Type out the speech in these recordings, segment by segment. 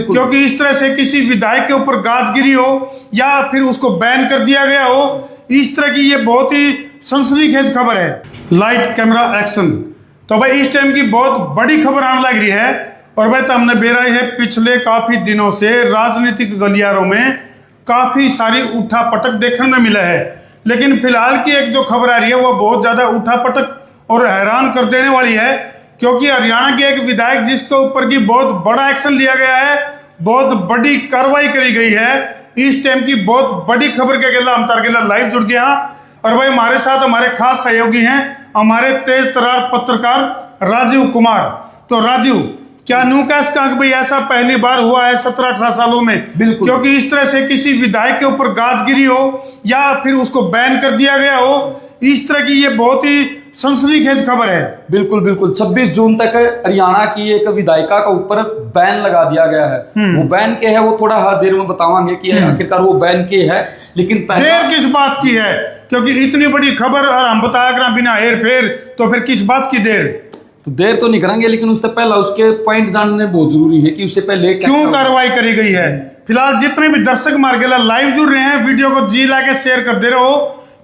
क्योंकि इस तरह से किसी विधायक के ऊपर गाज गिरी हो या फिर उसको बैन कर दिया गया हो, इस तरह की ये बहुत ही सनसनीखेज खबर है। Light camera action. तो भाई इस टाइम की बहुत बड़ी खबर आने लग रही है और भाई तो हमने बेरा है पिछले काफी दिनों से राजनीतिक गलियारों में काफी सारी उठापटक देखने में मिला है, लेकिन फिलहाल की एक जो खबर आ रही है वो बहुत ज्यादा उठापटक और हैरान कर देने वाली है, क्योंकि हरियाणा के एक विधायक जिसके ऊपर की बहुत बड़ा एक्शन लिया गया है, बहुत बड़ी कार्रवाई करी गई है, इस टाइम की बहुत बड़ी खबर के गेला हम तार गेला लाइव जुड़ गया। और भाई हमारे साथ हमारे खास सहयोगी हैं हमारे तेज तरार पत्रकार राजीव कुमार। तो राजीव, क्या न्यू कैश का भाई ऐसा पहली बार हुआ है 17-18 सालों में? बिल्कुल। क्योंकि इस तरह से किसी विधायक के ऊपर गाज गिरी हो या फिर उसको बैन कर दिया गया हो, इस तरह की ये बहुत ही सनसनीखेज खबर है। बिल्कुल बिल्कुल 26 जून तक हरियाणा की एक विधायिका का ऊपर बैन लगा दिया गया है। वो बैन के है वो थोड़ा देर में बतावांगे कि आखिरकार वो बैन के है, लेकिन देर किस बात की है? क्योंकि इतनी बड़ी खबर और हम बताया करा बिना हेर फेर, तो फिर किस बात की देर? तो देर तो नहीं करेंगे, लेकिन उससे पहले उसके पॉइंट जानने बहुत जरूरी है कि उससे पहले क्यों कार्रवाई करी गई है। फिलहाल जितने भी दर्शक मार गेला लाइव जुड़ रहे हैं, वीडियो को जी ला के शेयर कर दे रहे हो,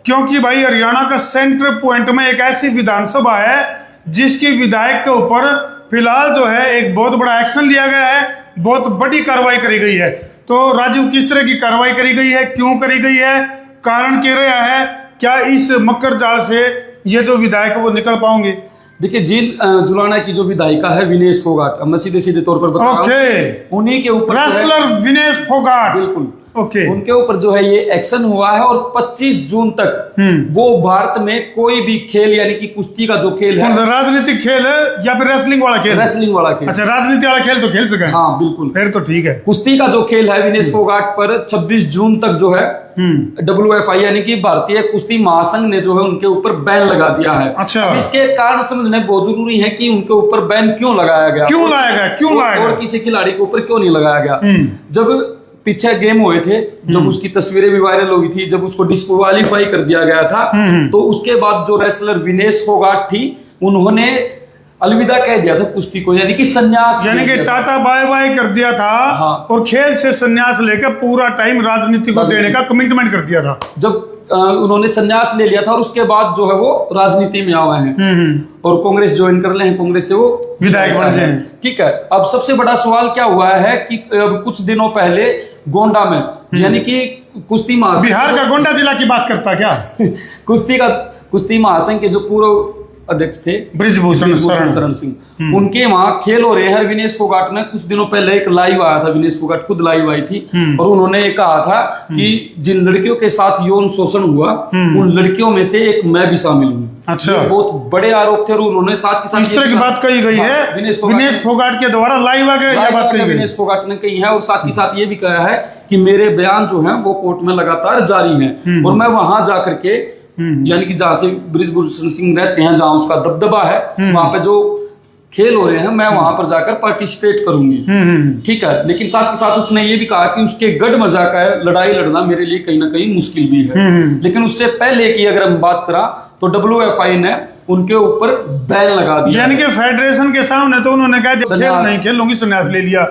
क्योंकि भाई हरियाणा का सेंटर पॉइंट में एक ऐसी विधानसभा है जिसकी विधायक के ऊपर फिलहाल जो है एक बहुत बड़ा एक्शन लिया गया है, बहुत बड़ी कार्रवाई करी गई है। तो राजीव, किस तरह की कार्रवाई करी गई है, क्यों करी गई है, कारण क्या रहा है, क्या इस मकर जाल से ये जो विधायक है वो निकल पाओगे? देखिए, जीन जुलाना की जो विधायिका है विनेश फोगाट, मैं सीधे सीधे तौर पर बता रहा हूं, उन्हीं के ऊपर रेसलर विनेश फोगाट, बिल्कुल ओके, उनके ऊपर जो है ये एक्शन हुआ है। और 25 जून तक वो भारत में कोई भी खेल यानी कि कुश्ती का जो खेल है, राजनीतिक खेल है या फिर रेसलिंग वाला खेल? रेसलिंग वाला खेल। अच्छा, राजनीति वाला खेल तो खेल सके। हाँ बिल्कुल, फिर तो ठीक है। कुश्ती का जो खेल है विनेश फोगाट पर 26 जून तक जो है WFI यानी कि भारतीय कुश्ती महासंघ ने जो है उनके ऊपर बैन लगा दिया है। अच्छा, इसके कारण समझने बहुत जरूरी है कि उनके ऊपर बैन क्यों लगाया गया, क्यों लाया गया, क्यों लाया गया, और किसी खिलाड़ी के ऊपर क्यों नहीं लगाया गया। जब पीछे गेम हुए थे, जब उसकी तस्वीरें भी वायरल हुई थी, जब उसको डिस्क्वालीफाई कर दिया गया था, तो उसके बाद जो रेसलर विनेश फोगाट थी उन्होंने अलविदा कह दिया था कुश्ती को, यानी कि संन्यास, यानी कि टाटा बाय बाय कर दिया था। हाँ। और खेल से संन्यास लेकर पूरा टाइम राजनीति को देने का कमिटमेंट कर दिया था। जब उन्होंने संन्यास ले लिया था और उसके बाद जो है वो राजनीति में आए हैं और कांग्रेस ज्वाइन कर ले हैं, कांग्रेस से वो विधायक बने हैं। ठीक है। अब सबसे बड़ा सवाल क्या हुआ है कि कुछ दिनों पहले गोंडा में, यानी कि कुश्ती महासंघ, बिहार का गोंडा जिला की बात करता क्या? कुश्ती महासंघ के जो पूर्व अध्यक्ष थे ब्रिजभूषण शरण सिंह, उनके वहां खेल हो रहे हैं। विनेश फोगाट ने कुछ दिनों पहले एक लाइव आया था, विनेश फोगाट खुद लाइव आई थी और उन्होंने ये कहा था कि जिन लड़कियों के साथ यौन शोषण हुआ उन लड़कियों में से एक मैं भी शामिल हूँ। अच्छा, बहुत बड़े आरोप थे और उन्होंने साथ के साथ इस तरह की बात कही गई है विनेश फोगाट के द्वारा लाइव आकर विनेश फोगाट ने कही है। और साथ ही साथ ये भी कहा है कि मेरे बयान जो है वो कोर्ट में लगातार जारी हैं और मैं वहां जाकर के, यानी कि जहां से ब्रिजभूषण सिंह रहते हैं, जहां उसका दबदबा है, वहां पे जो खेल हो रहे हैं मैं वहां पर जाकर पार्टिसिपेट करूंगी। ठीक है। लेकिन साथ ही साथ उसने ये भी कहा कि उसके गढ़ मजाक है, लड़ाई लड़ना मेरे लिए कहीं ना कहीं मुश्किल भी है। लेकिन उससे पहले की अगर हम बात करा तो WFI ने उनके ऊपर बैन लगा दिया, यानी कि फेडरेशन के सामने तो उन्होंने कहा खेल नहीं खेलूंगी, संन्यास ले लिया।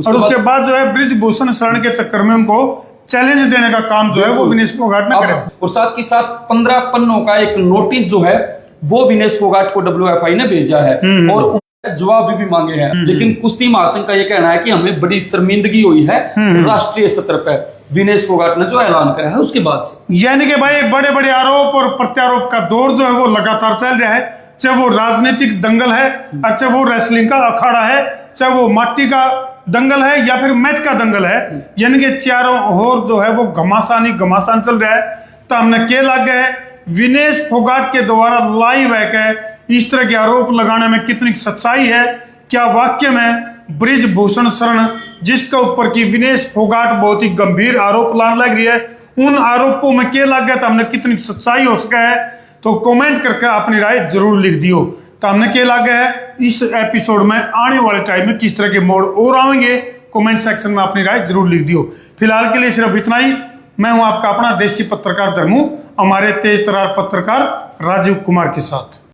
और उसके बाद जो है ब्रिजभूषण शरण के चक्कर में उनको चैलेंज देने का काम जो है वो विनेश फोगाट ने करा। और साथ ही साथ 15 पन्नों का एक नोटिस जो है वो विनेश फोगाट को WFI ने भेजा है और जवाब भी मांगे हैं। लेकिन कुश्ती महासंघ का ये कहना है कि हमें बड़ी शर्मिंदगी हुई है राष्ट्रीय स्तर पर विनेश फोगाट ने जो ऐलान करा है उसके बाद से। यानी कि भाई बड़े बड़े आरोप और प्रत्यारोप का दौर जो है वो लगातार चल रहा है, चाहे वो राजनीतिक दंगल है, चाहे वो रेसलिंग का अखाड़ा है, चाहे वो माटी का दंगल है या फिर मैच का दंगल है, यानी कि चारों ओर जो है वो घमासान चल रहा है। तो हमने क्या लग गए विनेश फोगाट के द्वारा लाइव है इस तरह के आरोप लगाने में कितनी सच्चाई है, क्या वाक्य में ब्रिजभूषण शरण जिसके ऊपर की विनेश फोगाट बहुत ही गंभीर आरोप लाने लग रही है, उन आरोपों में क्या लग गया, तो हमने कितनी सच्चाई हो सका है, तो कमेंट करके अपनी राय जरूर लिख दियो। तो हमने क्या लगा है इस एपिसोड में आने वाले टाइम में किस तरह के मोड़ और आएंगे, कमेंट सेक्शन में अपनी राय जरूर लिख दियो। फिलहाल के लिए सिर्फ इतना ही। मैं हूं आपका अपना देसी पत्रकार धर्मू, हमारे तेज तरार पत्रकार राजीव कुमार के साथ।